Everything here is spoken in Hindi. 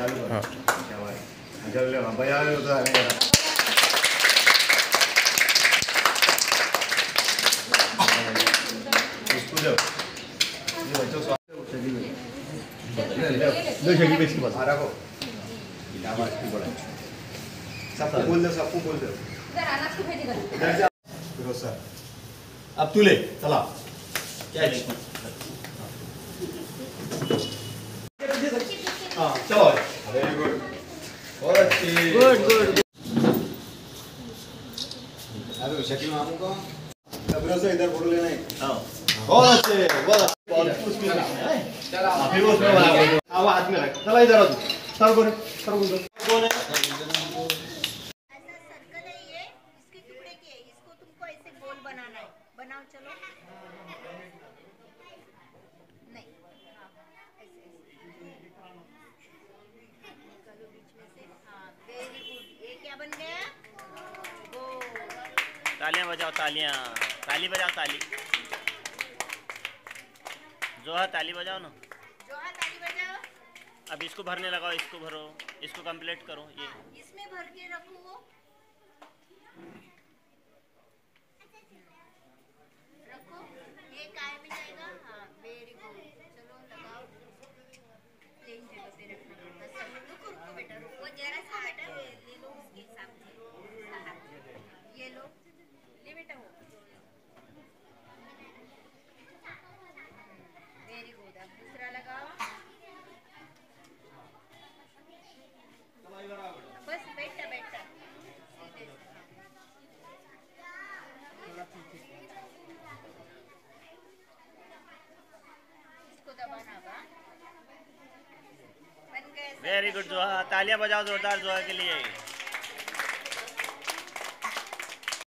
हाँ सबको बोल दो, सबको बोल दो। अब तू ले चला कैच। हाँ चलो वेरी गुड गुड गुड। अरे शकील मामू को सबरों से इधर फोटो लेना है। हाँ बहुत अच्छे बहुत उसमें चला फिर उसमें बना अब हाथ में रख चला इधर आ तू सर को कौन है बनाना है, बनाओ चलो। नहीं हाँ ऐसे चलो बीच में से। हाँ वेरी गुड। ये क्या बन गया? तालियां बजाओ तालियां ताली बजाओ ताली जोहा ताली बजाओ ना। जोहा ताली बजाओ। अब इसको भरने लगाओ इसको भरो इसको कंप्लीट करो ये इसमें भर के रखो वो रखो ये काय में जाएगा। हाँ वेरी गुड चलो लगाओ प्लेन जगह पे रखना पड़ता है। रुको रुको बेटा रुको जरा सा बेटा ले लो उसके हिसाब से। हाँ ये लो ले बेटा वो वेरी गुड। अब दूसरा लगाओ बस बैठा बैठा सीधे से। इसको दबाना बन गया। वेरी गुड जोहा तालियां बजाओ जोरदार जोहा के लिए।